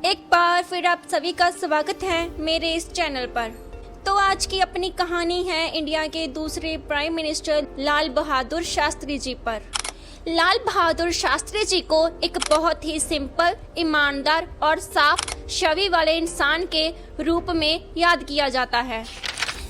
एक बार फिर आप सभी का स्वागत है मेरे इस चैनल पर। तो आज की अपनी कहानी है इंडिया के दूसरे प्राइम मिनिस्टर लाल बहादुर शास्त्री जी पर। लाल बहादुर शास्त्री जी को एक बहुत ही सिंपल, ईमानदार और साफ छवि वाले इंसान के रूप में याद किया जाता है,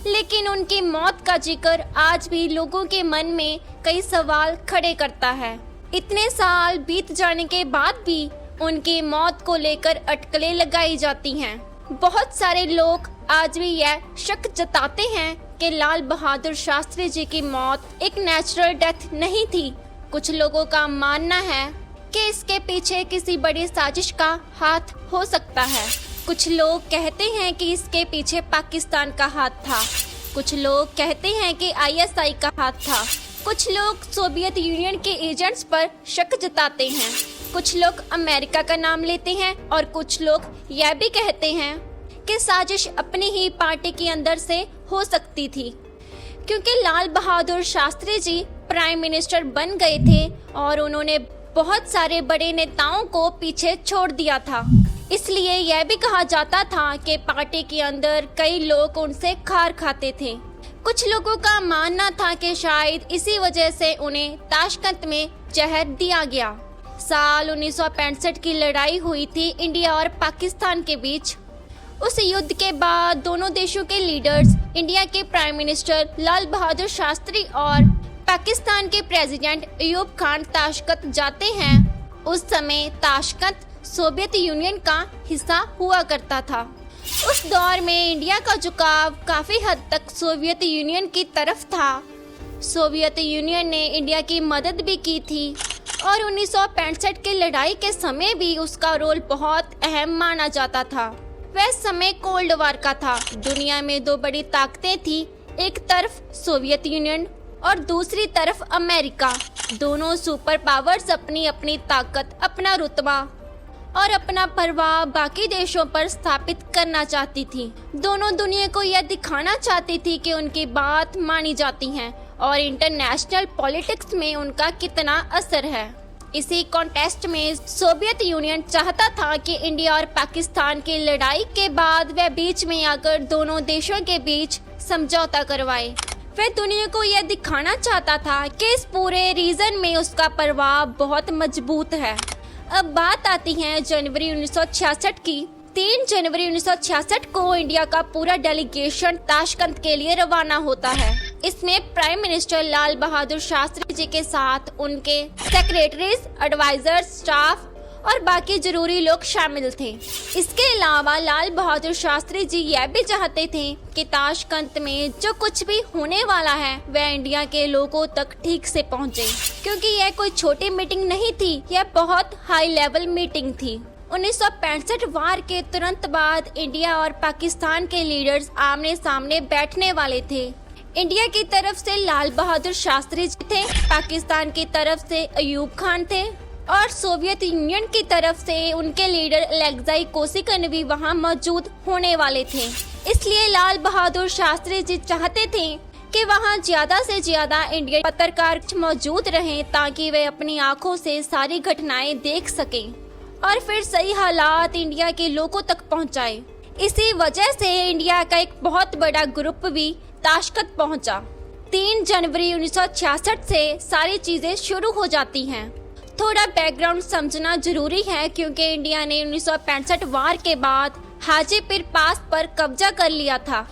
लेकिन उनकी मौत का जिक्र आज भी लोगों के मन में कई सवाल खड़े करता है। इतने साल बीत जाने के बाद भी उनकी मौत को लेकर अटकलें लगाई जाती हैं। बहुत सारे लोग आज भी यह शक जताते हैं कि लाल बहादुर शास्त्री जी की मौत एक नेचुरल डेथ नहीं थी। कुछ लोगों का मानना है कि इसके पीछे किसी बड़ी साजिश का हाथ हो सकता है। कुछ लोग कहते हैं कि इसके पीछे पाकिस्तान का हाथ था। कुछ लोग कहते हैं कि ISI का हाथ था। कुछ लोग सोवियत यूनियन के एजेंट्स पर शक जताते हैं। कुछ लोग अमेरिका का नाम लेते हैं और कुछ लोग यह भी कहते हैं कि साजिश अपनी ही पार्टी के अंदर से हो सकती थी, क्योंकि लाल बहादुर शास्त्री जी प्राइम मिनिस्टर बन गए थे और उन्होंने बहुत सारे बड़े नेताओं को पीछे छोड़ दिया था। इसलिए यह भी कहा जाता था कि पार्टी के अंदर कई लोग उनसे खार खाते थे। कुछ लोगों का मानना था कि शायद इसी वजह से उन्हें ताशकंद में जहर दिया गया। साल 1965 की लड़ाई हुई थी इंडिया और पाकिस्तान के बीच। उस युद्ध के बाद दोनों देशों के लीडर्स, इंडिया के प्राइम मिनिस्टर लाल बहादुर शास्त्री और पाकिस्तान के प्रेसिडेंट अयूब खान ताशकंद जाते हैं। उस समय ताशकंद सोवियत यूनियन का हिस्सा हुआ करता था। उस दौर में इंडिया का झुकाव काफी हद तक सोवियत यूनियन की तरफ था। सोवियत यूनियन ने इंडिया की मदद भी की थी और 1965 की लड़ाई के समय भी उसका रोल बहुत अहम माना जाता था। वह समय कोल्ड वार का था। दुनिया में दो बड़ी ताकतें थी, एक तरफ सोवियत यूनियन और दूसरी तरफ अमेरिका। दोनों सुपर पावर्स अपनी अपनी ताकत, अपना रुतबा और अपना प्रभाव बाकी देशों पर स्थापित करना चाहती थी। दोनों दुनिया को यह दिखाना चाहती थी कि उनकी बात मानी जाती है और इंटरनेशनल पॉलिटिक्स में उनका कितना असर है। इसी कॉन्टेस्ट में सोवियत यूनियन चाहता था कि इंडिया और पाकिस्तान की लड़ाई के बाद वह बीच में आकर दोनों देशों के बीच समझौता करवाए। वह दुनिया को यह दिखाना चाहता था कि इस पूरे रीजन में उसका प्रभाव बहुत मजबूत है। अब बात आती है जनवरी 1966 की। 3 जनवरी 1966 को इंडिया का पूरा डेलीगेशन ताशकंद के लिए रवाना होता है। इसमें प्राइम मिनिस्टर लाल बहादुर शास्त्री जी के साथ उनके सेक्रेटरीज, एडवाइजर्स, स्टाफ और बाकी जरूरी लोग शामिल थे। इसके अलावा लाल बहादुर शास्त्री जी यह भी चाहते थे कि ताशकंद में जो कुछ भी होने वाला है वह इंडिया के लोगों तक ठीक से पहुंचे, क्योंकि यह कोई छोटी मीटिंग नहीं थी, यह बहुत हाई लेवल मीटिंग थी। 1965 वार के तुरंत बाद इंडिया और पाकिस्तान के लीडर्स आमने सामने बैठने वाले थे। इंडिया की तरफ से लाल बहादुर शास्त्री जी थे, पाकिस्तान की तरफ से अयूब खान थे और सोवियत यूनियन की तरफ से उनके लीडर अलेक्साई कोसिगिन भी वहां मौजूद होने वाले थे। इसलिए लाल बहादुर शास्त्री जी चाहते थे कि वहां ज्यादा से ज्यादा इंडियन पत्रकार मौजूद रहें, ताकि वे अपनी आंखों से सारी घटनाएं देख सकें और फिर सही हालात इंडिया के लोगों तक पहुंचाए। इसी वजह से इंडिया का एक बहुत बड़ा ग्रुप भी ताशकंद पहुंचा। 3 जनवरी 1966 से सारी चीजें शुरू हो जाती हैं। थोड़ा बैकग्राउंड समझना जरूरी है, क्योंकि इंडिया ने 1965 वार के बाद हाजीपुर पास पर कब्जा कर लिया था।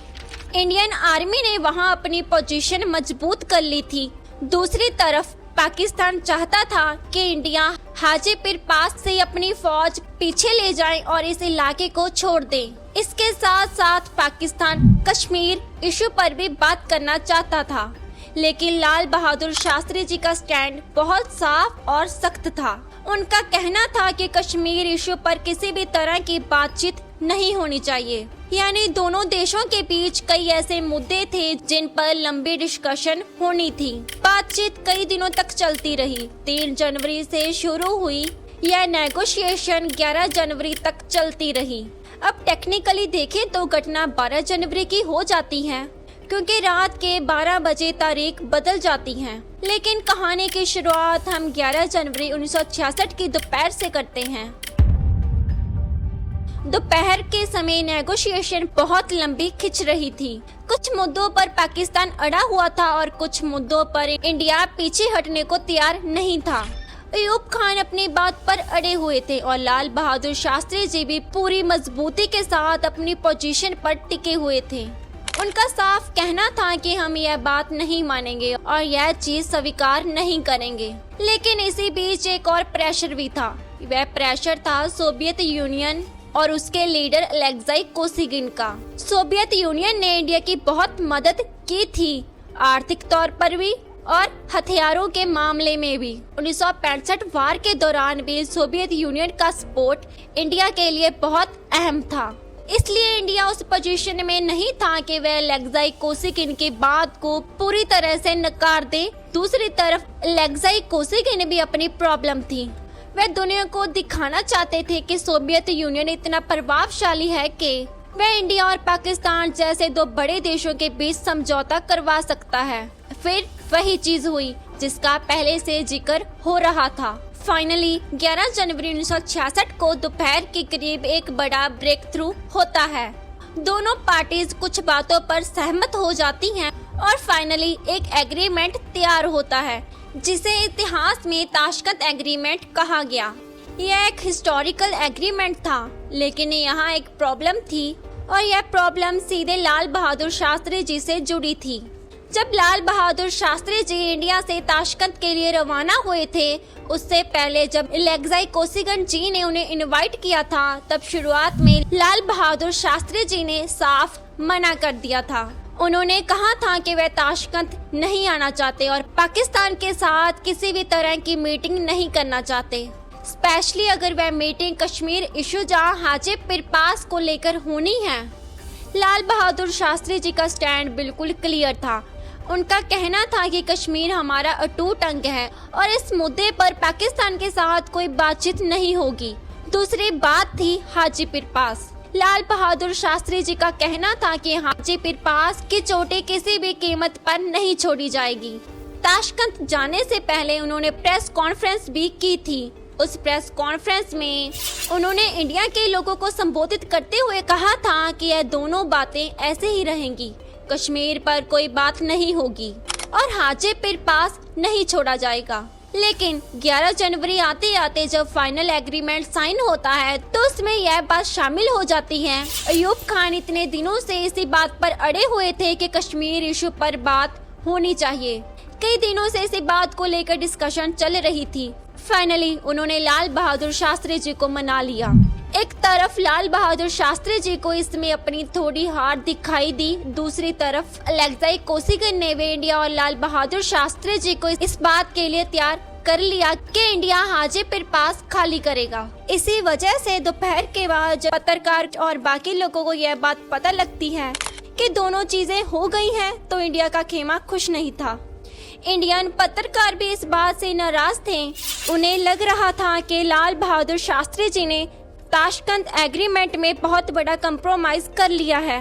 इंडियन आर्मी ने वहां अपनी पोजीशन मजबूत कर ली थी। दूसरी तरफ पाकिस्तान चाहता था कि इंडिया हाजीपुर पास से अपनी फौज पीछे ले जाए और इस इलाके को छोड़ दे। इसके साथ साथ पाकिस्तान कश्मीर इशू पर भी बात करना चाहता था, लेकिन लाल बहादुर शास्त्री जी का स्टैंड बहुत साफ और सख्त था। उनका कहना था कि कश्मीर इशू पर किसी भी तरह की बातचीत नहीं होनी चाहिए। यानी दोनों देशों के बीच कई ऐसे मुद्दे थे जिन पर लंबी डिस्कशन होनी थी। बातचीत कई दिनों तक चलती रही। 3 जनवरी से शुरू हुई यह नेगोशिएशन 11 जनवरी तक चलती रही। अब टेक्निकली देखें तो घटना 12 जनवरी की हो जाती है, क्योंकि रात के 12 बजे तारीख बदल जाती है। लेकिन कहानी की शुरुआत हम 11 जनवरी 1966 की दोपहर से करते हैं। दोपहर के समय नेगोशिएशन बहुत लंबी खिंच रही थी। कुछ मुद्दों पर पाकिस्तान अड़ा हुआ था और कुछ मुद्दों पर इंडिया पीछे हटने को तैयार नहीं था। अयूब खान अपनी बात पर अड़े हुए थे और लाल बहादुर शास्त्री जी भी पूरी मजबूती के साथ अपनी पोजीशन पर टिके हुए थे। उनका साफ कहना था कि हम यह बात नहीं मानेंगे और यह चीज स्वीकार नहीं करेंगे। लेकिन इसी बीच एक और प्रेशर भी था। वह प्रेशर था सोवियत यूनियन और उसके लीडर अलेक्साई कोसिगिन का। सोवियत यूनियन ने इंडिया की बहुत मदद की थी, आर्थिक तौर पर भी और हथियारों के मामले में भी। 1965 वार के दौरान भी सोवियत यूनियन का सपोर्ट इंडिया के लिए बहुत अहम था। इसलिए इंडिया उस पोजीशन में नहीं था कि वह अलेक्साई कोसिगिन की बात को पूरी तरह से नकार दे। दूसरी तरफ अलेक्साई कोसिगिन भी अपनी प्रॉब्लम थी। वह दुनिया को दिखाना चाहते थे कि सोवियत यूनियन इतना प्रभावशाली है कि वह इंडिया और पाकिस्तान जैसे दो बड़े देशों के बीच समझौता करवा सकता है। फिर वही चीज हुई जिसका पहले से जिक्र हो रहा था। फाइनली 11 जनवरी 1966 को दोपहर के करीब एक बड़ा ब्रेक थ्रू होता है। दोनों पार्टीज कुछ बातों पर सहमत हो जाती हैं और फाइनली एक एग्रीमेंट तैयार होता है जिसे इतिहास में ताशकंद एग्रीमेंट कहा गया। यह एक हिस्टोरिकल एग्रीमेंट था, लेकिन यहाँ एक प्रॉब्लम थी और यह प्रॉब्लम सीधे लाल बहादुर शास्त्री जी से जुड़ी थी। जब लाल बहादुर शास्त्री जी इंडिया से ताशकंद के लिए रवाना हुए थे, उससे पहले जब अलेक्साई कोसिगिन जी ने उन्हें इनवाइट किया था, तब शुरुआत में लाल बहादुर शास्त्री जी ने साफ मना कर दिया था। उन्होंने कहा था कि वे ताशकंद नहीं आना चाहते और पाकिस्तान के साथ किसी भी तरह की मीटिंग नहीं करना चाहते, स्पेशली अगर वह मीटिंग कश्मीर इशू जहां हाजी पीर पास को लेकर होनी है। लाल बहादुर शास्त्री जी का स्टैंड बिल्कुल क्लियर था। उनका कहना था कि कश्मीर हमारा अटूट अंग है और इस मुद्दे पर पाकिस्तान के साथ कोई बातचीत नहीं होगी। दूसरी बात थी हाजी पीर पास। लाल बहादुर शास्त्री जी का कहना था कि हाजी पीर पास की चोटी किसी भी कीमत पर नहीं छोड़ी जाएगी। ताशकंद जाने से पहले उन्होंने प्रेस कॉन्फ्रेंस भी की थी। उस प्रेस कॉन्फ्रेंस में उन्होंने इंडिया के लोगों को संबोधित करते हुए कहा था कि यह दोनों बातें ऐसे ही रहेंगी, कश्मीर पर कोई बात नहीं होगी और हाजी पीर पास नहीं छोड़ा जाएगा। लेकिन 11 जनवरी आते आते जब फाइनल एग्रीमेंट साइन होता है तो उसमें यह बात शामिल हो जाती है। अयूब खान इतने दिनों से इसी बात पर अड़े हुए थे कि कश्मीर इशू पर बात होनी चाहिए। कई दिनों से इसी बात को लेकर डिस्कशन चल रही थी। फाइनली उन्होंने लाल बहादुर शास्त्री जी को मना लिया। एक तरफ लाल बहादुर शास्त्री जी को इसमें अपनी थोड़ी हार दिखाई दी, दूसरी तरफ अलेक्साई कोसिगिन ने वे इंडिया और लाल बहादुर शास्त्री जी को इस बात के लिए तैयार कर लिया कि इंडिया हाजी पीर पास खाली करेगा। इसी वजह से दोपहर के बाद जब पत्रकार और बाकी लोगों को यह बात पता लगती है कि दोनों चीजें हो गई हैं, तो इंडिया का खेमा खुश नहीं था। इंडियन पत्रकार भी इस बात से नाराज थे। उन्हें लग रहा था कि लाल बहादुर शास्त्री जी ने ताशकंद एग्रीमेंट में बहुत बड़ा कंप्रोमाइज कर लिया है।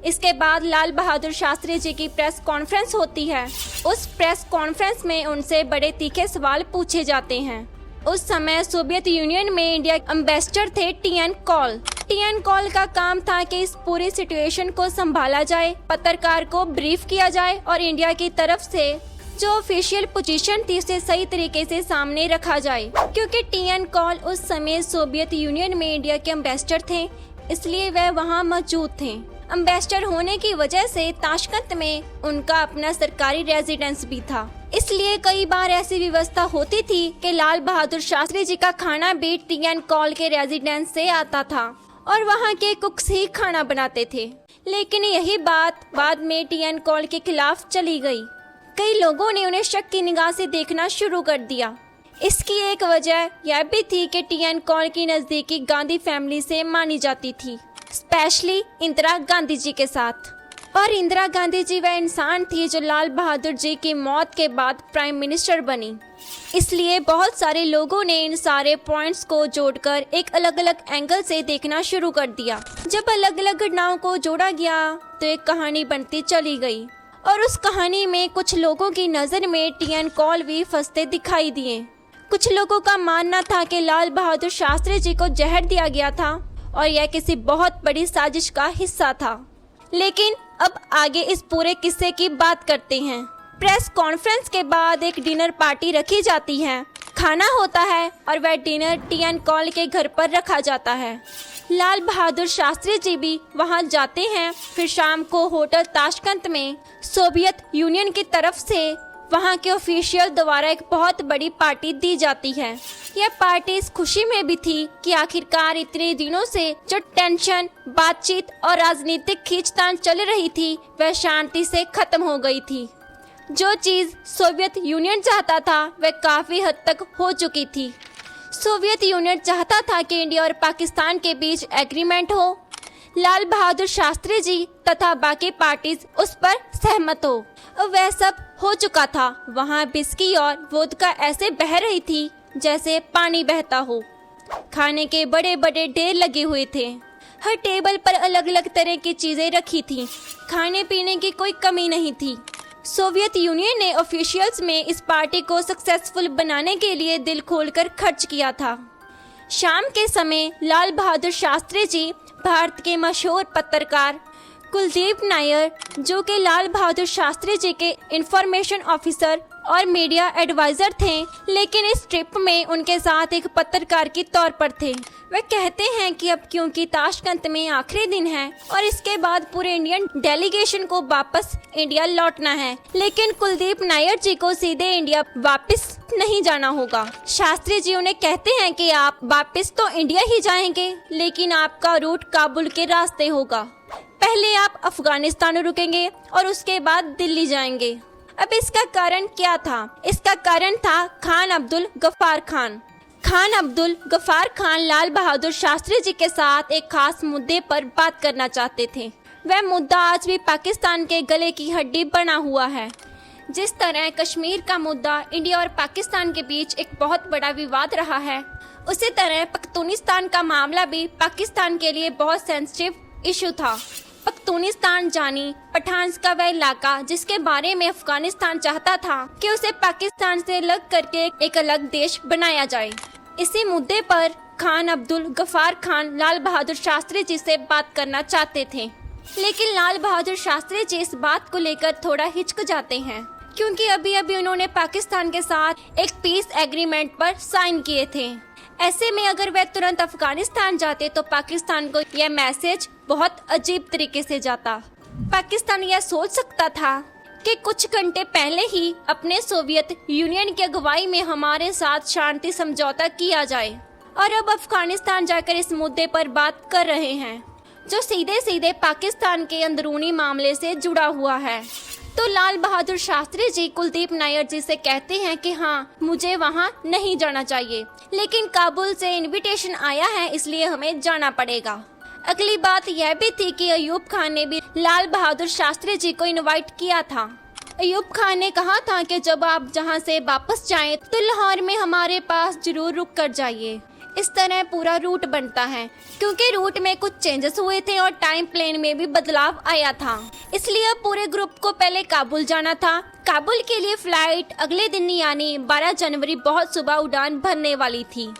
इसके बाद लाल बहादुर शास्त्री जी की प्रेस कॉन्फ्रेंस होती है। उस प्रेस कॉन्फ्रेंस में उनसे बड़े तीखे सवाल पूछे जाते हैं। उस समय सोवियत यूनियन में इंडिया एम्बेसडर थे टी.एन. कॉल। टी.एन. कॉल का काम था कि इस पूरी सिचुएशन को संभाला जाए, पत्रकार को ब्रीफ किया जाए और इंडिया की तरफ से जो ऑफिशियल पोजीशन थी उसे सही तरीके से सामने रखा जाए। क्योंकि टी.एन. कॉल उस समय सोवियत यूनियन में इंडिया के एम्बेसडर थे, इसलिए वह वहां मौजूद थे। एम्बेसडर होने की वजह से ताशकंद में उनका अपना सरकारी रेजिडेंस भी था। इसलिए कई बार ऐसी व्यवस्था होती थी कि लाल बहादुर शास्त्री जी का खाना भी टी.एन. कॉल के रेजिडेंस से आता था और वहां के कुक्स ही खाना बनाते थे। लेकिन यही बात बाद में टी.एन. कॉल के खिलाफ चली गई। कई लोगों ने उन्हें शक की निगाह से देखना शुरू कर दिया। इसकी एक वजह यह भी थी कि टी.एन. कॉल की नजदीकी गांधी फैमिली से मानी जाती थी, स्पेशली इंदिरा गांधी जी के साथ। और इंदिरा गांधी जी वह इंसान थी जो लाल बहादुर जी की मौत के बाद प्राइम मिनिस्टर बनी। इसलिए बहुत सारे लोगों ने इन सारे पॉइंट्स को जोड़कर एक अलग अलग एंगल से देखना शुरू कर दिया। जब अलग अलग घटनाओं को जोड़ा गया तो एक कहानी बनती चली गई और उस कहानी में कुछ लोगों की नज़र में टी.एन. कॉल भी फंसते दिखाई दिए। कुछ लोगों का मानना था कि लाल बहादुर शास्त्री जी को जहर दिया गया था और यह किसी बहुत बड़ी साजिश का हिस्सा था। लेकिन अब आगे इस पूरे किस्से की बात करते हैं। प्रेस कॉन्फ्रेंस के बाद एक डिनर पार्टी रखी जाती है, खाना होता है और वह डिनर टी.एन. कौल के घर पर रखा जाता है। लाल बहादुर शास्त्री जी भी वहां जाते हैं। फिर शाम को होटल ताशकंद में सोवियत यूनियन की तरफ से वहां के ऑफिशियल द्वारा एक बहुत बड़ी पार्टी दी जाती है। यह पार्टी इस खुशी में भी थी कि आखिरकार इतने दिनों से जो टेंशन, बातचीत और राजनीतिक खींचतान चल रही थी वह शांति से खत्म हो गई थी। जो चीज सोवियत यूनियन चाहता था वह काफी हद तक हो चुकी थी। सोवियत यूनियन चाहता था कि इंडिया और पाकिस्तान के बीच एग्रीमेंट हो। लाल बहादुर शास्त्री जी तथा बाकी पार्टीज उस पर सहमत हो। वह सब हो चुका था। वहाँ बिस्की और वोदका ऐसे बह रही थी जैसे पानी बहता हो। खाने के बड़े बड़े ढेर लगे हुए थे। हर टेबल पर अलग अलग तरह की चीजें रखी थी। खाने पीने की कोई कमी नहीं थी। सोवियत यूनियन ने ऑफिशियल्स में इस पार्टी को सक्सेसफुल बनाने के लिए दिल खोलकर खर्च किया था। शाम के समय लाल बहादुर शास्त्री जी भारत के मशहूर पत्रकार कुलदीप नायर, जो कि लाल बहादुर शास्त्री जी के इंफॉर्मेशन ऑफिसर और मीडिया एडवाइजर थे, लेकिन इस ट्रिप में उनके साथ एक पत्रकार के तौर पर थे। वे कहते हैं कि अब क्योंकि ताशकंद में आखिरी दिन है और इसके बाद पूरे इंडियन डेलीगेशन को वापस इंडिया लौटना है, लेकिन कुलदीप नायर जी को सीधे इंडिया वापस नहीं जाना होगा। शास्त्री जी उन्हें कहते हैं कि आप वापस तो इंडिया ही जाएंगे, लेकिन आपका रूट काबुल के रास्ते होगा। पहले आप अफगानिस्तान रुकेंगे और उसके बाद दिल्ली जाएंगे। अब इसका कारण क्या था? इसका कारण था खान अब्दुल गफ्फार खान। खान अब्दुल गफ्फार खान लाल बहादुर शास्त्री जी के साथ एक खास मुद्दे पर बात करना चाहते थे। वह मुद्दा आज भी पाकिस्तान के गले की हड्डी बना हुआ है। जिस तरह कश्मीर का मुद्दा इंडिया और पाकिस्तान के बीच एक बहुत बड़ा विवाद रहा है, उसी तरह पख्तूनिस्तान का मामला भी पाकिस्तान के लिए बहुत सेंसिटिव इशू था। पख्तूनिस्तान जानी पठान्स का वह इलाका जिसके बारे में अफगानिस्तान चाहता था कि उसे पाकिस्तान से अलग करके एक अलग देश बनाया जाए। इसी मुद्दे पर खान अब्दुल गफ्फार खान लाल बहादुर शास्त्री जी से बात करना चाहते थे, लेकिन लाल बहादुर शास्त्री जी इस बात को लेकर थोड़ा हिचकिचाते हैं, क्योंकि अभी अभी उन्होंने पाकिस्तान के साथ एक पीस एग्रीमेंट पर साइन किए थे। ऐसे में अगर वह तुरंत अफगानिस्तान जाते तो पाकिस्तान को यह मैसेज बहुत अजीब तरीके से जाता। पाकिस्तान यह सोच सकता था कि कुछ घंटे पहले ही अपने सोवियत यूनियन की अगुवाई में हमारे साथ शांति समझौता किया जाए और अब अफगानिस्तान जाकर इस मुद्दे पर बात कर रहे हैं, जो सीधे सीधे पाकिस्तान के अंदरूनी मामले से जुड़ा हुआ है। तो लाल बहादुर शास्त्री जी कुलदीप नायर जी से कहते हैं कि हाँ, मुझे वहाँ नहीं जाना चाहिए, लेकिन काबुल से इनविटेशन आया है इसलिए हमें जाना पड़ेगा। अगली बात यह भी थी कि अयूब खान ने भी लाल बहादुर शास्त्री जी को इनवाइट किया था। अयूब खान ने कहा था कि जब आप जहां से वापस जाएं तो लाहौर में हमारे पास जरूर रुक कर जाइए। इस तरह पूरा रूट बनता है, क्योंकि रूट में कुछ चेंजेस हुए थे और टाइम प्लेन में भी बदलाव आया था, इसलिए अब पूरे ग्रुप को पहले काबुल जाना था। काबुल के लिए फ्लाइट अगले दिन यानी 12 जनवरी बहुत सुबह उड़ान भरने वाली थी।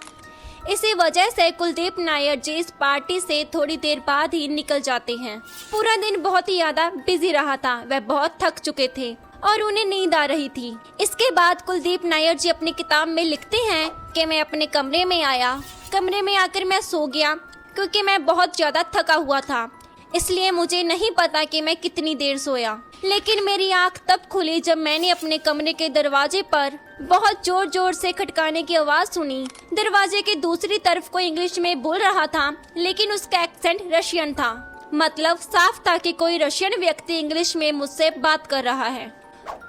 इसी वजह से कुलदीप नायर जी इस पार्टी से थोड़ी देर बाद ही निकल जाते हैं। पूरा दिन बहुत ही ज्यादा बिजी रहा था, वह बहुत थक चुके थे और उन्हें नींद आ रही थी। इसके बाद कुलदीप नायर जी अपनी किताब में लिखते हैं कि मैं अपने कमरे में आया, कमरे में आकर मैं सो गया क्योंकि मैं बहुत ज्यादा थका हुआ था, इसलिए मुझे नहीं पता कि मैं कितनी देर सोया। लेकिन मेरी आंख तब खुली जब मैंने अपने कमरे के दरवाजे पर बहुत जोर जोर से खटकाने की आवाज सुनी। दरवाजे के दूसरी तरफ कोई इंग्लिश में बोल रहा था, लेकिन उसका एक्सेंट रशियन था। मतलब साफ था कि कोई रशियन व्यक्ति इंग्लिश में मुझसे बात कर रहा है।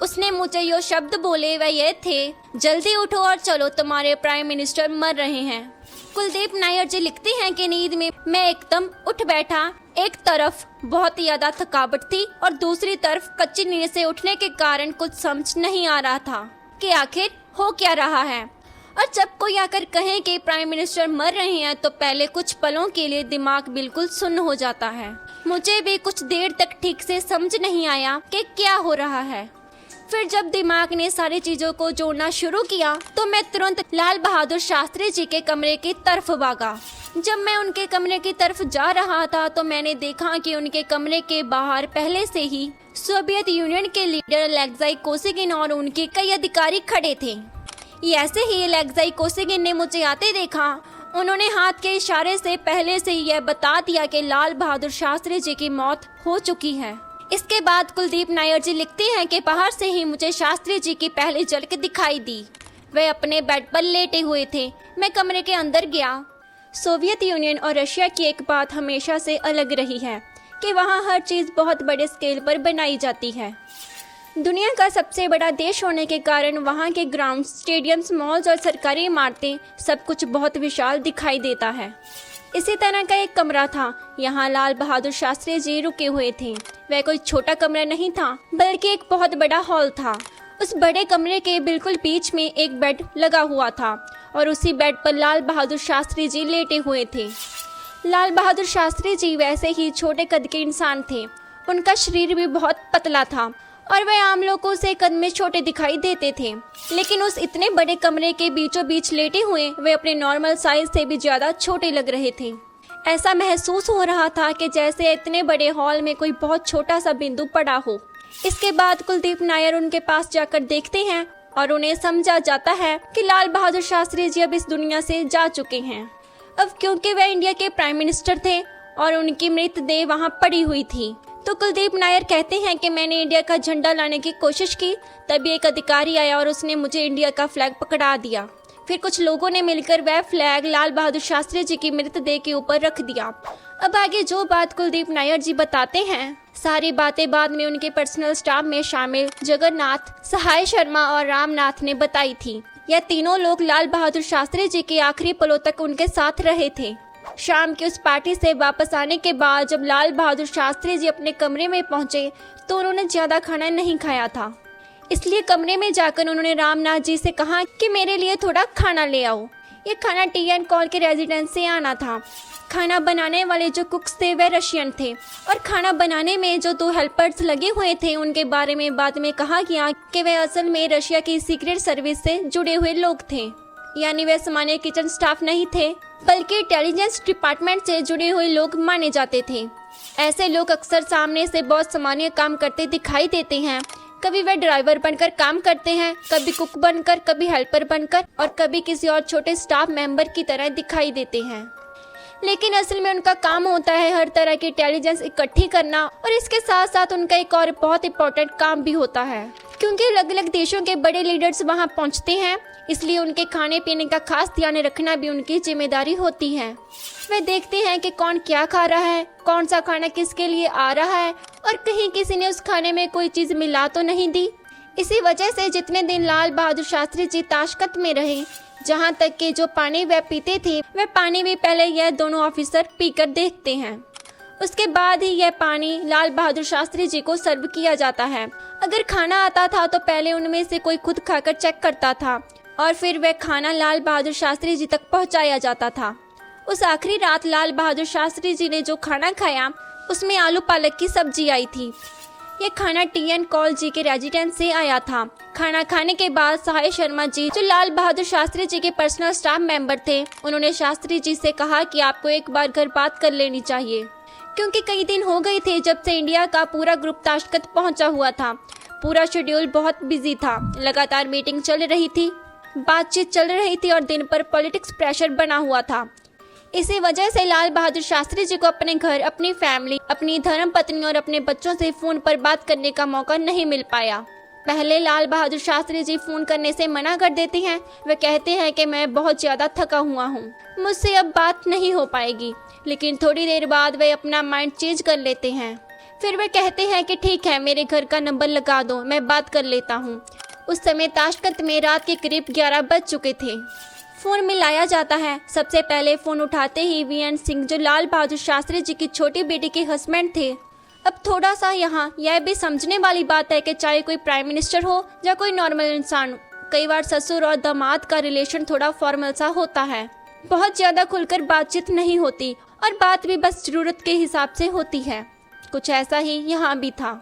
उसने मुझे ये शब्द बोले, वह ये थे, जल्दी उठो और चलो, तुम्हारे प्राइम मिनिस्टर मर रहे हैं। कुलदीप नायर जी लिखते हैं कि नींद में मैं एकदम उठ बैठा। एक तरफ बहुत ही ज्यादा थकावट थी और दूसरी तरफ कच्ची नींद से उठने के कारण कुछ समझ नहीं आ रहा था कि आखिर हो क्या रहा है। और जब कोई आकर कहे कि प्राइम मिनिस्टर मर रहे हैं तो पहले कुछ पलों के लिए दिमाग बिल्कुल सुन्न हो जाता है। मुझे भी कुछ देर तक ठीक से समझ नहीं आया कि क्या हो रहा है। फिर जब दिमाग ने सारी चीजों को जोड़ना शुरू किया तो मैं तुरंत लाल बहादुर शास्त्री जी के कमरे की तरफ भागा। जब मैं उनके कमरे की तरफ जा रहा था तो मैंने देखा कि उनके कमरे के बाहर पहले से ही सोवियत यूनियन के लीडर अलेक्साई कोसिगिन और उनके कई अधिकारी खड़े थे। ऐसे ही अलेक्साई कोसिगिन ने मुझे आते देखा। उन्होंने हाथ के इशारे से पहले से यह बता दिया कि लाल बहादुर शास्त्री जी की मौत हो चुकी है। इसके बाद कुलदीप नायर जी लिखते हैं कि बाहर से ही मुझे शास्त्री जी की पहली झलक दिखाई दी। वे अपने बेड पर लेटे हुए थे। मैं कमरे के अंदर गया। सोवियत यूनियन और रशिया की एक बात हमेशा से अलग रही है कि वहाँ हर चीज़ बहुत बड़े स्केल पर बनाई जाती है। दुनिया का सबसे बड़ा देश होने के कारण वहाँ के ग्राउंड, स्टेडियम्स, मॉल्स और सरकारी इमारतें सब कुछ बहुत विशाल दिखाई देता है। इसी तरह का एक कमरा था। यहाँ लाल बहादुर शास्त्री जी रुके हुए थे। वह कोई छोटा कमरा नहीं था बल्कि एक बहुत बड़ा हॉल था। उस बड़े कमरे के बिल्कुल बीच में एक बेड लगा हुआ था और उसी बेड पर लाल बहादुर शास्त्री जी लेटे हुए थे। लाल बहादुर शास्त्री जी वैसे ही छोटे कद के इंसान थे। उनका शरीर भी बहुत पतला था और वह आम लोगों से कद में छोटे दिखाई देते थे, लेकिन उस इतने बड़े कमरे के बीचों बीच लेटे हुए वे अपने नॉर्मल साइज से भी ज्यादा छोटे लग रहे थे। ऐसा महसूस हो रहा था कि जैसे इतने बड़े हॉल में कोई बहुत छोटा सा बिंदु पड़ा हो। इसके बाद कुलदीप नायर उनके पास जाकर देखते हैं और उन्हें समझा जाता है कि लाल बहादुर शास्त्री जी अब इस दुनिया से जा चुके हैं। अब क्योंकि वह इंडिया के प्राइम मिनिस्टर थे और उनकी मृतदेह वहां पड़ी हुई थी, तो कुलदीप नायर कहते हैं कि मैंने इंडिया का झंडा लाने की कोशिश की। तभी एक अधिकारी आया और उसने मुझे इंडिया का फ्लैग पकड़ा दिया। फिर कुछ लोगों ने मिलकर वह फ्लैग लाल बहादुर शास्त्री जी की मृतदेह के ऊपर रख दिया। अब आगे जो बात कुलदीप नायर जी बताते हैं, सारी बातें बाद में उनके पर्सनल स्टाफ में शामिल जगन्नाथ, सहाय शर्मा और रामनाथ ने बताई थी। यह तीनों लोग लाल बहादुर शास्त्री जी के आखिरी पलों तक उनके साथ रहे थे। शाम की उस पार्टी से वापस आने के बाद जब लाल बहादुर शास्त्री जी अपने कमरे में पहुंचे तो उन्होंने ज्यादा खाना नहीं खाया था। इसलिए कमरे में जाकर उन्होंने रामनाथ जी से कहा कि मेरे लिए थोड़ा खाना ले आओ। ये खाना टी एंड कॉल के रेजिडेंस से आना था। खाना बनाने वाले जो कुक्स थे वह रशियन थे और खाना बनाने में जो 2 हेल्पर्स लगे हुए थे उनके बारे में बाद में कहा गया कि वे असल में रशिया की सीक्रेट सर्विस से जुड़े हुए लोग थे। यानी वे सामान्य किचन स्टाफ नहीं थे बल्कि इंटेलिजेंस डिपार्टमेंट से जुड़े हुए लोग माने जाते थे। ऐसे लोग अक्सर सामने से बहुत सामान्य काम करते दिखाई देते हैं। कभी वे ड्राइवर बनकर काम करते हैं, कभी कुक बनकर, कभी हेल्पर बनकर और कभी किसी और छोटे स्टाफ मेंबर की तरह दिखाई देते हैं। लेकिन असल में उनका काम होता है हर तरह की इंटेलिजेंस इकट्ठी करना और इसके साथ साथ उनका एक और बहुत इंपॉर्टेंट काम भी होता है। क्योंकि अलग अलग देशों के बड़े लीडर्स वहां पहुंचते हैं, इसलिए उनके खाने पीने का खास ध्यान रखना भी उनकी जिम्मेदारी होती है। वे देखते हैं कि कौन क्या खा रहा है, कौन सा खाना किसके लिए आ रहा है और कहीं किसी ने उस खाने में कोई चीज मिला तो नहीं दी। इसी वजह से जितने दिन लाल बहादुर शास्त्री जी ताशकंद में रहे, जहाँ तक कि जो पानी वह पीते थे वह पानी भी पहले यह दोनों ऑफिसर पीकर देखते हैं। उसके बाद ही यह पानी लाल बहादुर शास्त्री जी को सर्व किया जाता है। अगर खाना आता था तो पहले उनमें से कोई खुद खाकर चेक करता था और फिर वह खाना लाल बहादुर शास्त्री जी तक पहुंचाया जाता था। उस आखिरी रात लाल बहादुर शास्त्री जी ने जो खाना खाया उसमें आलू पालक की सब्जी आई थी। यह खाना टी एंड कॉल जी के रेजिडेंस से आया था। खाना खाने के बाद सहाय शर्मा जी, जो लाल बहादुर शास्त्री जी के पर्सनल स्टाफ मेंबर थे, उन्होंने शास्त्री जी से कहा कि आपको एक बार घर बात कर लेनी चाहिए, क्योंकि कई दिन हो गए थे जब से इंडिया का पूरा ग्रुप ताशकंद पहुंचा हुआ था। पूरा शेड्यूल बहुत बिजी था। लगातार मीटिंग चल रही थी, बातचीत चल रही थी और दिन पर पॉलिटिक्स प्रेशर बना हुआ था। इसी वजह से लाल बहादुर शास्त्री जी को अपने घर, अपनी फैमिली, अपनी धर्म पत्नी और अपने बच्चों से फोन पर बात करने का मौका नहीं मिल पाया। पहले लाल बहादुर शास्त्री जी फोन करने से मना कर देते हैं। वे कहते हैं कि मैं बहुत ज्यादा थका हुआ हूँ, मुझसे अब बात नहीं हो पाएगी। लेकिन थोड़ी देर बाद वे अपना माइंड चेंज कर लेते हैं। फिर वे कहते हैं कि ठीक है, मेरे घर का नंबर लगा दो, मैं बात कर लेता हूँ। उस समय ताशकंद में रात के करीब 11 बज चुके थे। फोन मिलाया जाता है। सबसे पहले फोन उठाते ही वीएन सिंह, जो लाल बहादुर शास्त्री जी की छोटी बेटी के हस्बैंड थे। अब थोड़ा सा यहाँ यह भी समझने वाली बात है कि चाहे कोई प्राइम मिनिस्टर हो या कोई नॉर्मल इंसान, कई बार ससुर और दामाद का रिलेशन थोड़ा फॉर्मल सा होता है। बहुत ज्यादा खुलकर बातचीत नहीं होती और बात भी बस जरूरत के हिसाब से होती है। कुछ ऐसा ही यहाँ भी था।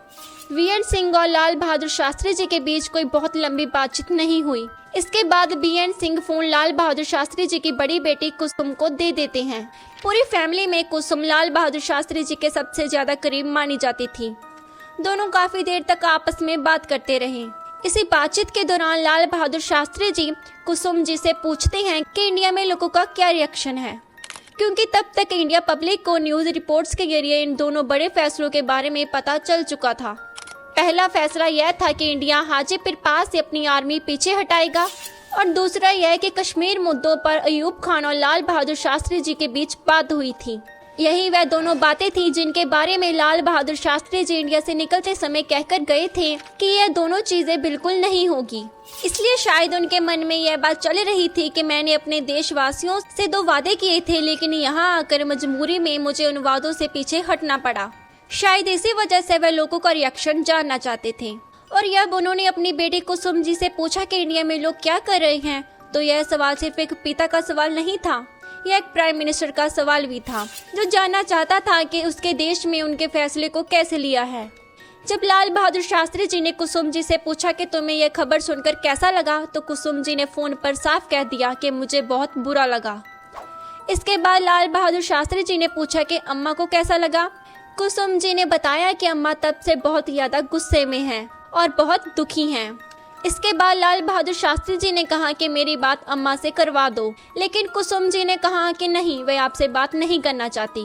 वीएन सिंह और लाल बहादुर शास्त्री जी के बीच कोई बहुत लंबी बातचीत नहीं हुई। इसके बाद वीएन सिंह फोन लाल बहादुर शास्त्री जी की बड़ी बेटी कुसुम को दे देते हैं। पूरी फैमिली में कुसुम लाल बहादुर शास्त्री जी के सबसे ज्यादा करीब मानी जाती थी। दोनों काफी देर तक आपस में बात करते रहे। इसी बातचीत के दौरान लाल बहादुर शास्त्री जी कुसुम जी से पूछते हैं कि इंडिया में लोगों का क्या रिएक्शन है, क्योंकि तब तक इंडिया पब्लिक को न्यूज रिपोर्ट्स के जरिए इन दोनों बड़े फैसलों के बारे में पता चल चुका था। पहला फैसला यह था कि इंडिया हाजीपुर पास से अपनी आर्मी पीछे हटाएगा और दूसरा यह कि कश्मीर मुद्दों पर अयूब खान और लाल बहादुर शास्त्री जी के बीच बात हुई थी। यही वह दोनों बातें थी जिनके बारे में लाल बहादुर शास्त्री जी इंडिया से निकलते समय कहकर गए थे कि यह दोनों चीजें बिल्कुल नहीं होगी। इसलिए शायद उनके मन में यह बात चल रही थी कि मैंने अपने देशवासियों से 2 वादे किए थे, लेकिन यहाँ आकर मजबूरी में मुझे उन वादों से पीछे हटना पड़ा। शायद इसी वजह से वह लोगों का रिएक्शन जानना चाहते थे। और जब उन्होंने अपनी बेटी कुसुम जी से पूछा कि इंडिया में लोग क्या कर रहे हैं, तो यह सवाल सिर्फ एक पिता का सवाल नहीं था, यह एक प्राइम मिनिस्टर का सवाल भी था, जो जानना चाहता था कि उसके देश में उनके फैसले को कैसे लिया है। जब लाल बहादुर शास्त्री जी ने कुसुम जी से पूछा कि तुम्हें यह खबर सुनकर कैसा लगा, तो कुसुम जी ने फोन पर साफ कह दिया कि मुझे बहुत बुरा लगा। इसके बाद लाल बहादुर शास्त्री जी ने पूछा कि अम्मा को कैसा लगा। कुसुम जी ने बताया कि अम्मा तब से बहुत ज्यादा गुस्से में हैं और बहुत दुखी हैं। इसके बाद लाल बहादुर शास्त्री जी ने कहा कि मेरी बात अम्मा से करवा दो, लेकिन कुसुम जी ने कहा कि नहीं, वे आपसे बात नहीं करना चाहती,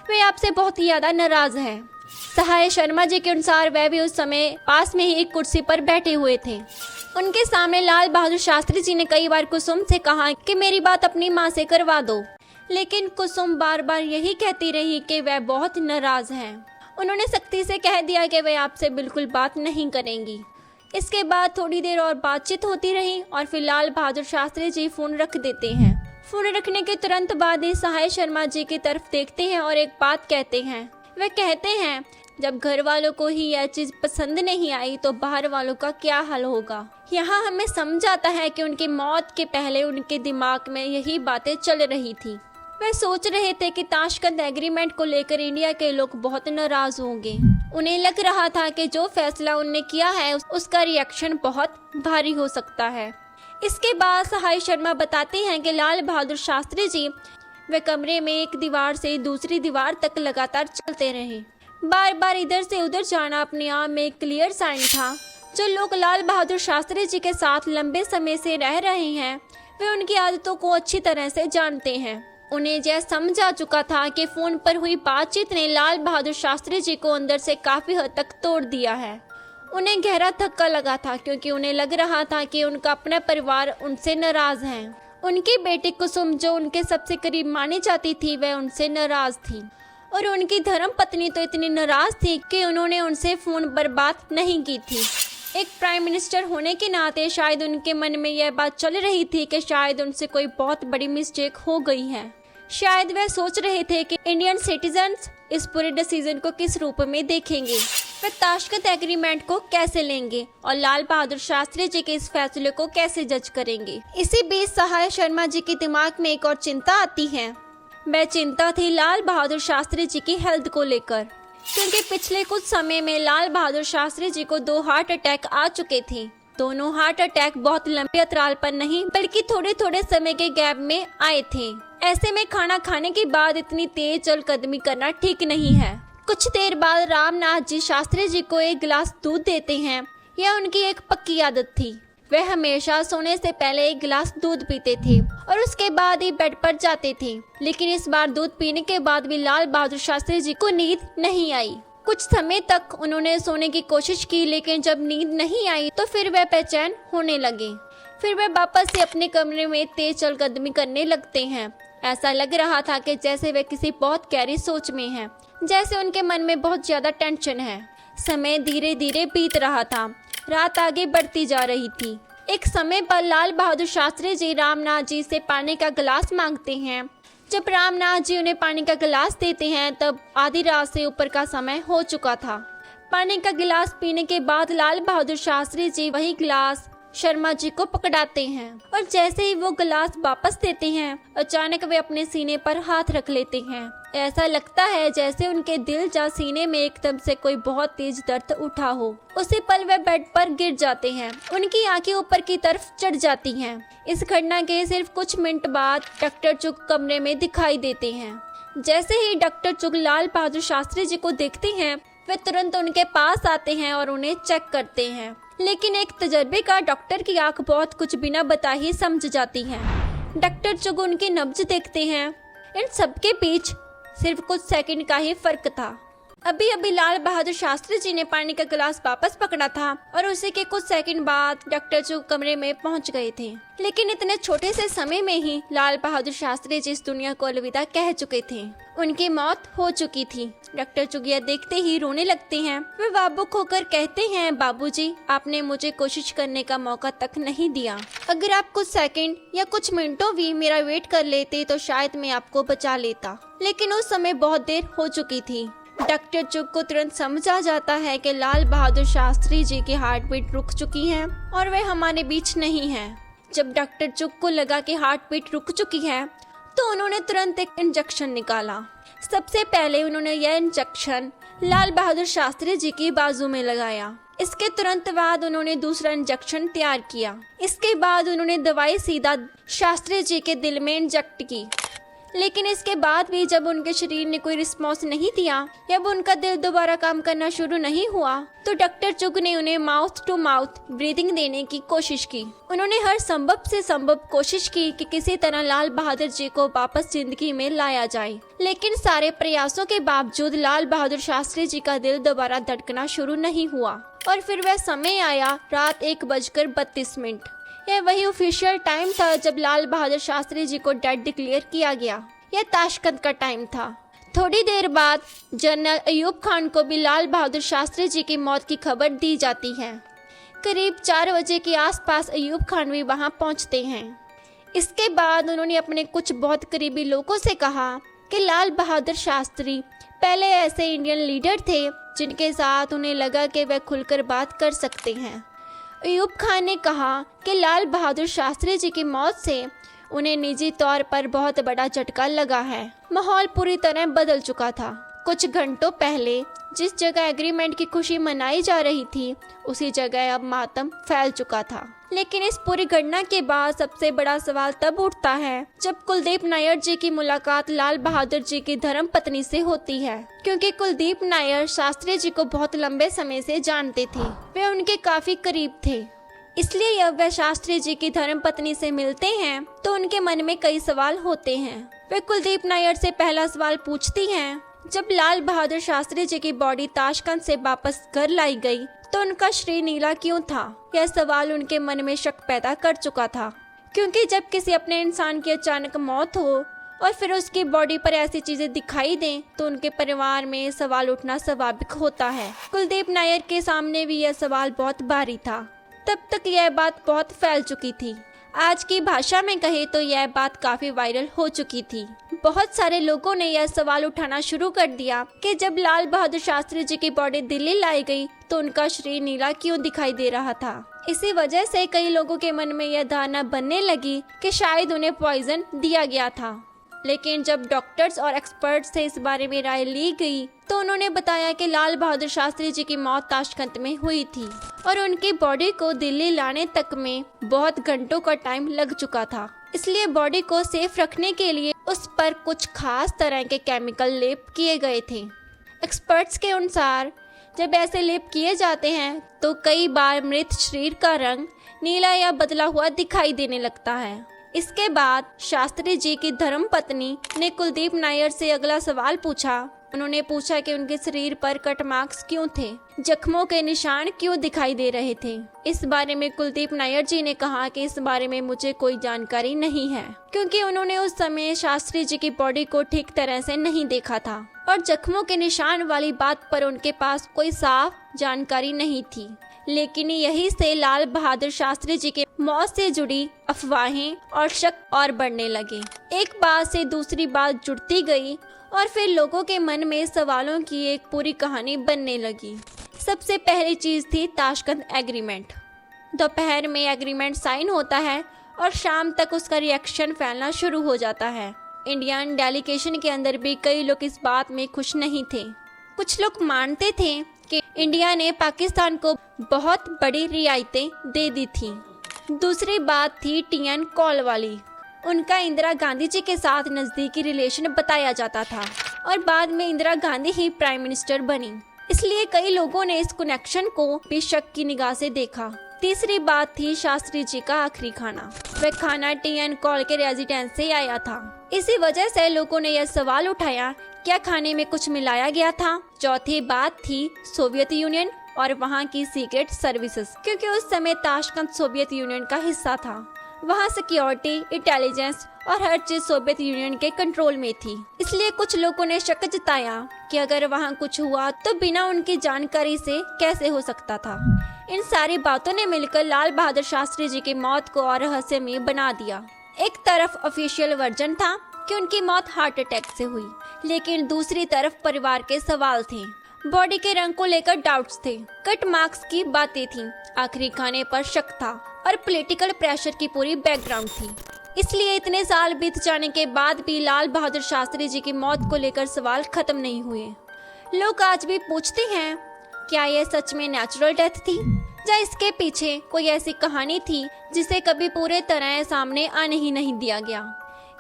वे आपसे बहुत ज्यादा नाराज हैं। सहाय शर्मा जी के अनुसार वह भी उस समय पास में ही एक कुर्सी पर बैठे हुए थे। उनके सामने लाल बहादुर शास्त्री जी ने कई बार कुसुम से कहा कि मेरी बात अपनी माँ से करवा दो, लेकिन कुसुम बार बार यही कहती रही कि वह बहुत नाराज हैं। उन्होंने सख्ती से कह दिया कि वे आपसे बिल्कुल बात नहीं करेंगी। इसके बाद थोड़ी देर और बातचीत होती रही और फिर लाल बहादुर शास्त्री जी फोन रख देते हैं। फोन रखने के तुरंत बाद ही सहाय शर्मा जी की तरफ देखते हैं और एक बात कहते हैं। वे कहते हैं, जब घर वालों को ही यह चीज पसंद नहीं आई तो बाहर वालों का क्या हाल होगा। यहाँ हमें समझ आता है कि उनकी मौत के पहले उनके दिमाग में यही बातें चल रही थी। वे सोच रहे थे कि ताशकंद एग्रीमेंट को लेकर इंडिया के लोग बहुत नाराज होंगे। उन्हें लग रहा था कि जो फैसला उन्होंने किया है उसका रिएक्शन बहुत भारी हो सकता है। इसके बाद सहाय शर्मा बताते हैं कि लाल बहादुर शास्त्री जी वे कमरे में एक दीवार से दूसरी दीवार तक लगातार चलते रहे। बार बार इधर से उधर जाना अपने आप में एक क्लियर साइन था। जो लोग लाल बहादुर शास्त्री जी के साथ लंबे समय से रह रहे हैं, वे उनकी आदतों को अच्छी तरह से जानते हैं। उन्हें यह समझ आ चुका था कि फोन पर हुई बातचीत ने लाल बहादुर शास्त्री जी को अंदर से काफी हद तक तोड़ दिया है। उन्हें गहरा धक्का लगा था, क्योंकि उन्हें लग रहा था कि उनका अपना परिवार उनसे नाराज है। उनकी बेटी कुसुम, जो उनके सबसे करीब मानी जाती थी, वह उनसे नाराज थी और उनकी धर्म पत्नी तो इतनी नाराज थी कि उन्होंने उनसे फोन पर बात नहीं की थी। एक प्राइम मिनिस्टर होने के नाते शायद उनके मन में यह बात चल रही थी कि शायद उनसे कोई बहुत बड़ी मिस्टेक हो गई है। शायद वह सोच रहे थे कि इंडियन सिटीजन्स इस पूरे डिसीजन को किस रूप में देखेंगे, वे ताशकंद एग्रीमेंट को कैसे लेंगे और लाल बहादुर शास्त्री जी के इस फैसले को कैसे जज करेंगे। इसी बीच सहाय शर्मा जी के दिमाग में एक और चिंता आती है। वह चिंता थी लाल बहादुर शास्त्री जी की हेल्थ को लेकर, क्योंकि पिछले कुछ समय में लाल बहादुर शास्त्री जी को 2 हार्ट अटैक आ चुके थे। दोनों हार्ट अटैक बहुत लंबे अंतराल पर नहीं बल्कि थोड़े थोड़े समय के गैप में आए थे। ऐसे में खाना खाने के बाद इतनी तेज चलकदमी करना ठीक नहीं है। कुछ देर बाद रामनाथ जी शास्त्री जी को एक गिलास दूध देते हैं। यह उनकी एक पक्की आदत थी। वे हमेशा सोने से पहले एक गिलास दूध पीते थे और उसके बाद ही बेड पर जाते थे। लेकिन इस बार दूध पीने के बाद भी लाल बहादुर शास्त्री जी को नींद नहीं आई। कुछ समय तक उन्होंने सोने की कोशिश की, लेकिन जब नींद नहीं आई तो फिर वे बेचैन होने लगे। फिर वे वापस से अपने कमरे में तेज चलकदमी करने लगते हैं। ऐसा लग रहा था कि जैसे वे किसी बहुत गहरी सोच में हैं, जैसे उनके मन में बहुत ज्यादा टेंशन है। समय धीरे धीरे बीत रहा था। रात आगे बढ़ती जा रही थी। एक समय पर लाल बहादुर शास्त्री जी रामनाथ जी से पानी का गिलास मांगते हैं। जब रामनाथ जी उन्हें पानी का गिलास देते हैं तब आधी रात से ऊपर का समय हो चुका था। पानी का गिलास पीने के बाद लाल बहादुर शास्त्री जी वही गिलास शर्मा जी को पकड़ाते हैं और जैसे ही वो गिलास वापस देते हैं, अचानक वे अपने सीने पर हाथ रख लेते हैं। ऐसा लगता है जैसे उनके दिल या सीने में एकदम से कोई बहुत तेज दर्द उठा हो। उसी पल वे बेड पर गिर जाते हैं। उनकी आंखें ऊपर की तरफ चढ़ जाती हैं। इस घटना के सिर्फ कुछ मिनट बाद डॉक्टर चुग कमरे में दिखाई देते हैं। जैसे ही डॉक्टर चुग लाल बहादुर शास्त्री जी को देखते हैं, वे तुरंत उनके पास आते हैं और उन्हें चेक करते हैं। लेकिन एक तजर्बेकार डॉक्टर की आंख बहुत कुछ बिना बताए ही समझ जाती है। डॉक्टर चुग उनकी नब्ज देखते हैं। इन सबके बीच सिर्फ कुछ सेकंड का ही फर्क था। अभी अभी लाल बहादुर शास्त्री जी ने पानी का गिलास वापस पकड़ा था और उसी के कुछ सेकंड बाद डॉक्टर चुग कमरे में पहुंच गए थे। लेकिन इतने छोटे से समय में ही लाल बहादुर शास्त्री जी इस दुनिया को अलविदा कह चुके थे। उनकी मौत हो चुकी थी। डॉक्टर चुग यह देखते ही रोने लगते हैं। वे भावुक होकर कहते हैं, बाबूजी, आपने मुझे कोशिश करने का मौका तक नहीं दिया। अगर आप कुछ सेकंड या कुछ मिनटों भी मेरा वेट कर लेते तो शायद मैं आपको बचा लेता। लेकिन उस समय बहुत देर हो चुकी थी। डॉक्टर चुग को तुरंत समझ आ जाता है कि लाल बहादुर शास्त्री जी की हार्ट बीट रुक चुकी है और वे हमारे बीच नहीं हैं। जब डॉक्टर चुग को लगा कि हार्ट बीट रुक चुकी है तो उन्होंने तुरंत एक इंजेक्शन निकाला। सबसे पहले उन्होंने यह इंजेक्शन लाल बहादुर शास्त्री जी की बाजू में लगाया। इसके तुरंत बाद उन्होंने दूसरा इंजेक्शन तैयार किया। इसके बाद उन्होंने दवाई सीधा शास्त्री जी के दिल में इंजेक्ट की। लेकिन इसके बाद भी जब उनके शरीर ने कोई रिस्पॉन्स नहीं दिया या उनका दिल दोबारा काम करना शुरू नहीं हुआ तो डॉक्टर चुग ने उन्हें माउथ टू माउथ ब्रीदिंग देने की कोशिश की। उन्होंने हर संभव कोशिश की कि किसी तरह लाल बहादुर जी को वापस जिंदगी में लाया जाए। लेकिन सारे प्रयासों के बावजूद लाल बहादुर शास्त्री जी का दिल दोबारा धड़कना शुरू नहीं हुआ। और फिर वह समय आया, रात 1:32। यह वही ऑफिशियल टाइम था जब लाल बहादुर शास्त्री जी को डेड डिक्लेयर किया गया। यह ताशकंद का टाइम था। थोड़ी देर बाद जनरल अयूब खान को भी लाल बहादुर शास्त्री जी की मौत की खबर दी जाती है। करीब 4 बजे के आसपास अयूब खान भी वहां पहुंचते हैं। इसके बाद उन्होंने अपने कुछ बहुत करीबी लोगों से कहा कि लाल बहादुर शास्त्री पहले ऐसे इंडियन लीडर थे जिनके साथ उन्हें लगा कि वह खुलकर बात कर सकते हैं। अयूब खान ने कहा कि लाल बहादुर शास्त्री जी की मौत से उन्हें निजी तौर पर बहुत बड़ा झटका लगा है। माहौल पूरी तरह बदल चुका था। कुछ घंटों पहले जिस जगह एग्रीमेंट की खुशी मनाई जा रही थी उसी जगह अब मातम फैल चुका था। लेकिन इस पूरी घटना के बाद सबसे बड़ा सवाल तब उठता है जब कुलदीप नायर जी की मुलाकात लाल बहादुर जी की धर्म पत्नी से होती है। क्योंकि कुलदीप नायर शास्त्री जी को बहुत लंबे समय से जानते थे। वे उनके काफी करीब थे। इसलिए जब वह शास्त्री जी की धर्म पत्नी से मिलते हैं तो उनके मन में कई सवाल होते हैं। वे कुलदीप नायर से पहला सवाल पूछती हैं, जब लाल बहादुर शास्त्री जी की बॉडी ताशकंद से वापस घर लाई गई तो उनका शरीर नीला क्यों था? यह सवाल उनके मन में शक पैदा कर चुका था। क्योंकि जब किसी अपने इंसान की अचानक मौत हो और फिर उसकी बॉडी पर ऐसी चीजें दिखाई दें तो उनके परिवार में सवाल उठना स्वाभाविक होता है। कुलदीप नायर के सामने भी यह सवाल बहुत भारी था। तब तक यह बात बहुत फैल चुकी थी। आज की भाषा में कहे तो यह बात काफी वायरल हो चुकी थी। बहुत सारे लोगों ने यह सवाल उठाना शुरू कर दिया कि जब लाल बहादुर शास्त्री जी की बॉडी दिल्ली लाई गई तो उनका शरीर नीला क्यों दिखाई दे रहा था। इसी वजह से कई लोगों के मन में यह धारणा बनने लगी कि शायद उन्हें पॉइजन दिया गया था। लेकिन जब डॉक्टर्स और एक्सपर्ट्स से इस बारे में राय ली गई तो उन्होंने बताया कि लाल बहादुर शास्त्री जी की मौत ताशकंद में हुई थी और उनकी बॉडी को दिल्ली लाने तक में बहुत घंटों का टाइम लग चुका था। इसलिए बॉडी को सेफ रखने के लिए उस पर कुछ खास तरह के केमिकल लेप किए गए थे। एक्सपर्ट्स के अनुसार जब ऐसे लेप किए जाते हैं तो कई बार मृत शरीर का रंग नीला या बदला हुआ दिखाई देने लगता है। इसके बाद शास्त्री जी की धर्मपत्नी ने कुलदीप नायर से अगला सवाल पूछा। उन्होंने पूछा कि उनके शरीर पर कट मार्क्स क्यों थे, जख्मों के निशान क्यों दिखाई दे रहे थे। इस बारे में कुलदीप नायर जी ने कहा कि इस बारे में मुझे कोई जानकारी नहीं है, क्योंकि उन्होंने उस समय शास्त्री जी की बॉडी को ठीक तरह से नहीं देखा था और जख्मों के निशान वाली बात पर उनके पास कोई साफ जानकारी नहीं थी। लेकिन यही से लाल बहादुर शास्त्री जी के मौत से जुड़ी अफवाहें और शक और बढ़ने लगे। एक बात से दूसरी बात जुड़ती गई और फिर लोगों के मन में सवालों की एक पूरी कहानी बनने लगी। सबसे पहली चीज थी ताशकंद एग्रीमेंट। दोपहर में एग्रीमेंट साइन होता है और शाम तक उसका रिएक्शन फैलना शुरू हो जाता है। इंडियन डेलीगेशन के अंदर भी कई लोग इस बात में खुश नहीं थे। कुछ लोग मानते थे कि इंडिया ने पाकिस्तान को बहुत बड़ी रियायतें दे दी थी। दूसरी बात थी टीएन कॉल वाली। उनका इंदिरा गांधी जी के साथ नज़दीकी रिलेशन बताया जाता था और बाद में इंदिरा गांधी ही प्राइम मिनिस्टर बनी, इसलिए कई लोगों ने इस कनेक्शन को भी शक की निगाह से देखा। तीसरी बात थी शास्त्री जी का आखिरी खाना। वह खाना टीएन कॉल के रेजिडेंस से आया था। इसी वजह से लोगों ने यह सवाल उठाया, क्या खाने में कुछ मिलाया गया था? चौथी बात थी सोवियत यूनियन और वहाँ की सीक्रेट सर्विसेज, क्योंकि उस समय ताशकंद सोवियत यूनियन का हिस्सा था। वहाँ सिक्योरिटी, इंटेलिजेंस और हर चीज सोवियत यूनियन के कंट्रोल में थी। इसलिए कुछ लोगों ने शक जताया कि अगर वहाँ कुछ हुआ तो बिना उनकी जानकारी से कैसे हो सकता था। इन सारी बातों ने मिलकर लाल बहादुर शास्त्री जी की मौत को और रहस्यमय बना दिया। एक तरफ ऑफिशियल वर्जन था कि उनकी मौत हार्ट अटैक से हुई, लेकिन दूसरी तरफ परिवार के सवाल थे। बॉडी के रंग को लेकर डाउट्स थे, कट मार्क्स की बातें थी, आखिरी खाने पर शक था और पॉलिटिकल प्रेशर की पूरी बैकग्राउंड थी। इसलिए इतने साल बीत जाने के बाद भी लाल बहादुर शास्त्री जी की मौत को लेकर सवाल खत्म नहीं हुए। लोग आज भी पूछते हैं, क्या यह सच में नेचुरल डेथ थी या इसके पीछे कोई ऐसी कहानी थी जिसे कभी पूरे तरह सामने आने ही नहीं दिया गया?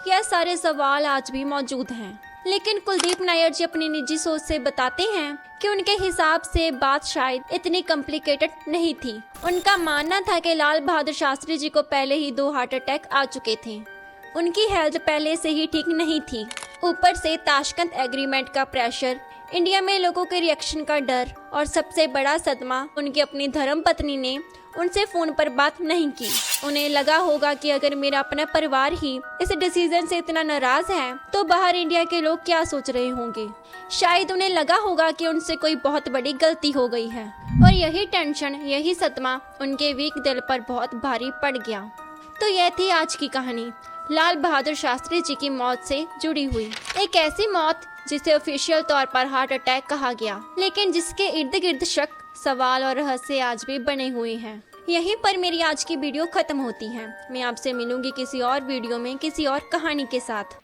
यह सारे सवाल आज भी मौजूद हैं, लेकिन कुलदीप नायर जी अपनी निजी सोच से बताते हैं कि उनके हिसाब से बात शायद इतनी कॉम्प्लिकेटेड नहीं थी। उनका मानना था कि लाल बहादुर शास्त्री जी को पहले ही 2 हार्ट अटैक आ चुके थे। उनकी हेल्थ पहले से ही ठीक नहीं थी। ऊपर से ताशकंद एग्रीमेंट का प्रेशर, इंडिया में लोगों के रिएक्शन का डर और सबसे बड़ा सदमा, उनकी अपनी धर्म पत्नी ने उनसे फोन पर बात नहीं की। उन्हें लगा होगा कि अगर मेरा अपना परिवार ही इस डिसीजन से इतना नाराज है तो बाहर इंडिया के लोग क्या सोच रहे होंगे। शायद उन्हें लगा होगा कि उनसे कोई बहुत बड़ी गलती हो गई है और यही टेंशन, यही सदमा उनके वीक दिल पर बहुत भारी पड़ गया। तो यह थी आज की कहानी, लाल बहादुर शास्त्री जी की मौत से जुड़ी हुई। एक ऐसी मौत जिसे ऑफिशियल तौर पर हार्ट अटैक कहा गया, लेकिन जिसके इर्द गिर्द शक, सवाल और रहस्य आज भी बने हुए हैं। यहीं पर मेरी आज की वीडियो खत्म होती है। मैं आपसे मिलूंगी किसी और वीडियो में किसी और कहानी के साथ।